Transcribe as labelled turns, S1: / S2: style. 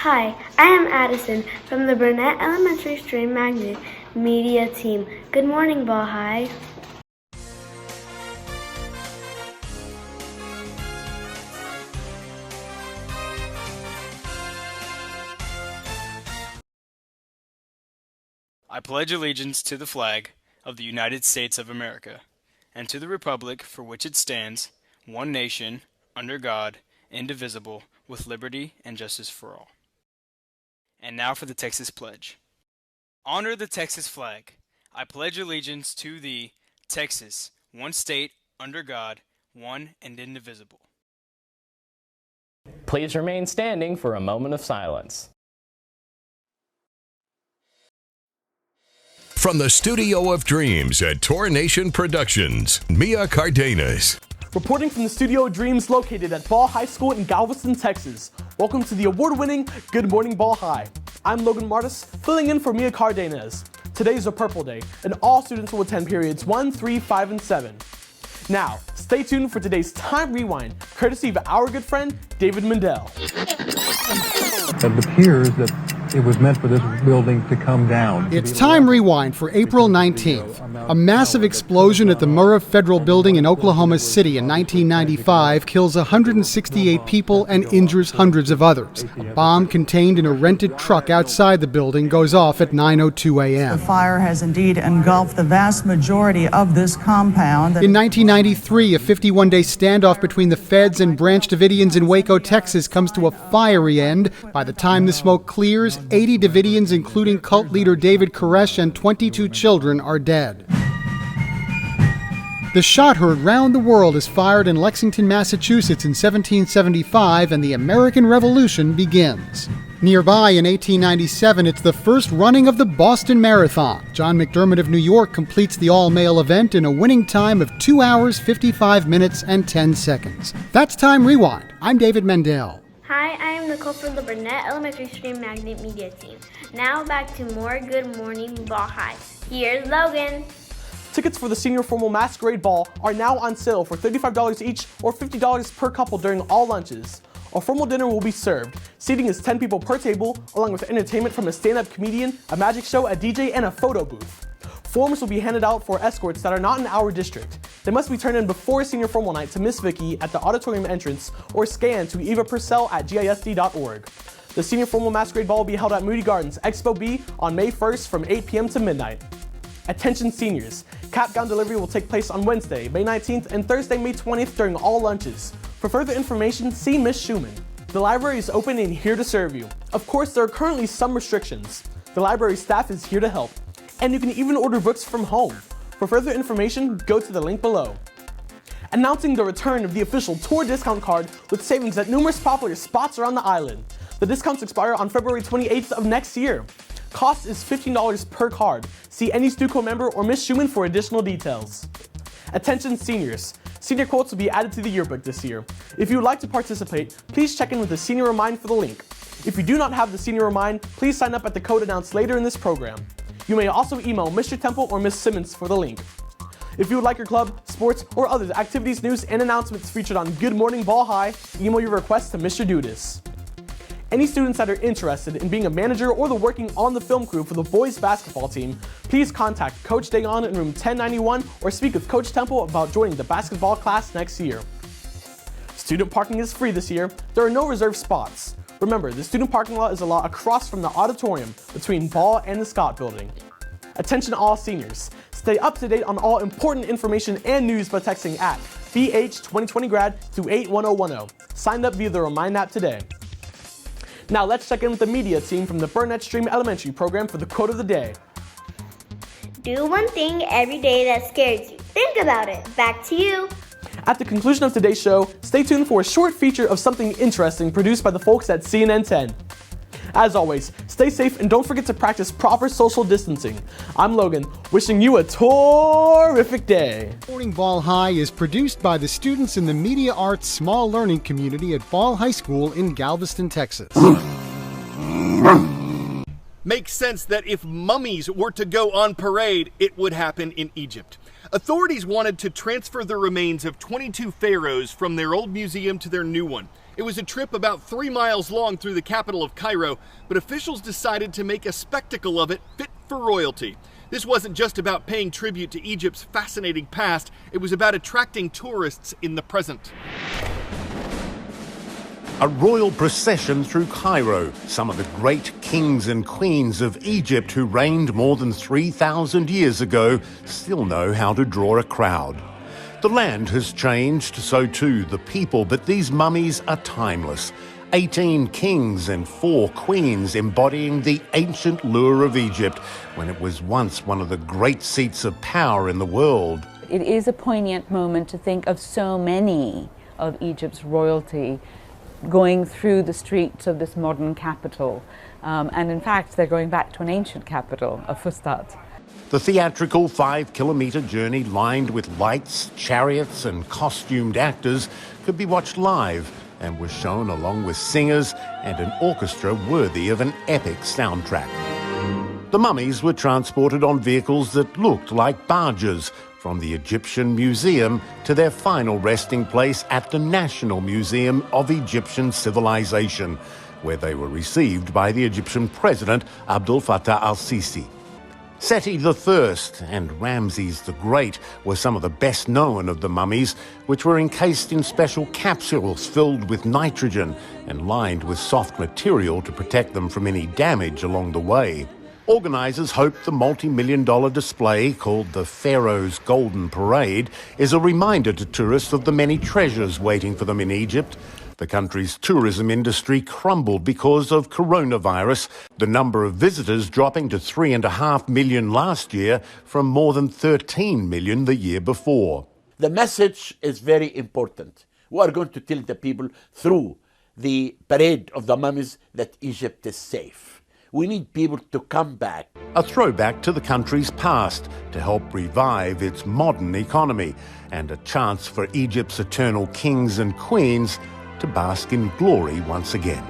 S1: Hi, I am Addison from the Burnett Elementary Stream Magnet Media Team. Good morning, Ball High.
S2: I pledge allegiance to the flag of the United States of America, and to the republic for which it stands, one nation, under God, indivisible, with liberty and justice for all. And now for the Texas Pledge. Honor the Texas flag. I pledge allegiance to the Texas, one state, under God, one and indivisible.
S3: Please remain standing for a moment of silence.
S4: From the Studio of Dreams at Tour Nation Productions, Mia Cardenas.
S5: Reporting from the Studio of Dreams located at Ball High School in Galveston, Texas. Welcome to the award-winning Good Morning Ball High. I'm Logan Martis, filling in for Mia Cardenas. Today's a purple day, and all students will attend periods 1, 3, 5, and 7. Now, stay tuned for today's Time Rewind, courtesy of our good friend, David Mendel.
S6: It appears that it was meant for this building to come down.
S7: It's Time Rewind for April 19th. A massive explosion at the Murrah Federal Building in Oklahoma City in 1995 kills 168 people and injures hundreds of others. A bomb contained in a rented truck outside the building goes off at 9:02 a.m.
S8: The fire has indeed engulfed the vast majority of this compound.
S7: In 1993, a 51-day standoff between the feds and Branch Davidians in Waco, Texas comes to a fiery end. By the time the smoke clears, 80 Davidians, including cult leader David Koresh, and 22 children are dead. The shot heard round the world is fired in Lexington, Massachusetts in 1775, and the American Revolution begins. Nearby in 1897, it's the first running of the Boston Marathon. John McDermott of New York completes the all-male event in a winning time of 2 hours, 55 minutes, and 10 seconds. That's Time Rewind. I'm David Mendel.
S1: Hi, I am Nicole from the Burnett Elementary Stream Magnet Media Team. Now back to more Good Morning Ball High. Here's Logan.
S5: Tickets for the Senior Formal Masquerade Ball are now on sale for $35 each or $50 per couple during all lunches. A formal dinner will be served. Seating is 10 people per table, along with entertainment from a stand-up comedian, a magic show, a DJ, and a photo booth. Forms will be handed out for escorts that are not in our district. They must be turned in before Senior Formal Night to Miss Vicky at the auditorium entrance or scanned to Eva Purcell at gisd.org. The Senior Formal Masquerade Ball will be held at Moody Gardens, Expo B, on May 1st from 8 p.m. to midnight. Attention seniors, cap gown delivery will take place on Wednesday, May 19th and Thursday, May 20th during all lunches. For further information, see Ms. Schumann. The library is open and here to serve you. Of course, there are currently some restrictions. The library staff is here to help. And you can even order books from home. For further information, go to the link below. Announcing the return of the official tour discount card with savings at numerous popular spots around the island. The discounts expire on February 28th of next year. Cost is $15 per card. See any Stuco member or Ms. Schumann for additional details. Attention seniors. Senior quotes will be added to the yearbook this year. If you would like to participate, please check in with the Senior Remind for the link. If you do not have the Senior Remind, please sign up at the code announced later in this program. You may also email Mr. Temple or Ms. Simmons for the link. If you would like your club, sports, or other activities, news, and announcements featured on Good Morning Ball High, email your request to Mr. Dudis. Any students that are interested in being a manager or working on the film crew for the boys basketball team, please contact Coach Dayon in room 1091 or speak with Coach Temple about joining the basketball class next year. Student parking is free this year. There are no reserved spots. Remember, the student parking lot is a lot across from the auditorium between Ball and the Scott building. Attention all seniors. Stay up to date on all important information and news by texting at BH2020grad to 81010. Sign up via the Remind app today. Now let's check in with the media team from the Burnett Stream Elementary program for the quote of the day.
S1: Do one thing every day that scares you. Think about it. Back to you.
S5: At the conclusion of today's show, stay tuned for a short feature of something interesting produced by the folks at CNN 10. As always, stay safe and don't forget to practice proper social distancing. I'm Logan, wishing you a terrific day.
S7: Morning Ball High is produced by the students in the Media Arts Small Learning Community at Ball High School in Galveston, Texas.
S9: Makes sense that if mummies were to go on parade, it would happen in Egypt. Authorities wanted to transfer the remains of 22 pharaohs from their old museum to their new one. It was a trip about 3 miles long through the capital of Cairo, but officials decided to make a spectacle of it fit for royalty. This wasn't just about paying tribute to Egypt's fascinating past, it was about attracting tourists in the present.
S10: A royal procession through Cairo, some of the great kings and queens of Egypt who reigned more than 3,000 years ago still know how to draw a crowd. The land has changed, so too the people, but these mummies are timeless. 18 kings and 4 queens embodying the ancient lure of Egypt when it was once one of the great seats of power in the world.
S11: It is a poignant moment to think of so many of Egypt's royalty going through the streets of this modern capital. And in fact, they're going back to an ancient capital of Fustat.
S10: The theatrical 5-kilometre journey lined with lights, chariots and costumed actors could be watched live and was shown along with singers and an orchestra worthy of an epic soundtrack. The mummies were transported on vehicles that looked like barges from the Egyptian Museum to their final resting place at the National Museum of Egyptian Civilization, where they were received by the Egyptian President Abdel Fattah al-Sisi. Seti I and Ramses the Great were some of the best known of the mummies, which were encased in special capsules filled with nitrogen and lined with soft material to protect them from any damage along the way. Organisers hope the multi-million-dollar display called the Pharaoh's Golden Parade is a reminder to tourists of the many treasures waiting for them in Egypt. The country's tourism industry crumbled because of coronavirus, the number of visitors dropping to 3.5 million last year from more than 13 million the year before.
S12: The message is very important. We are going to tell the people through the parade of the mummies that Egypt is safe. We need people to come back.
S10: A throwback to the country's past to help revive its modern economy, and a chance for Egypt's eternal kings and queens to bask in glory once again.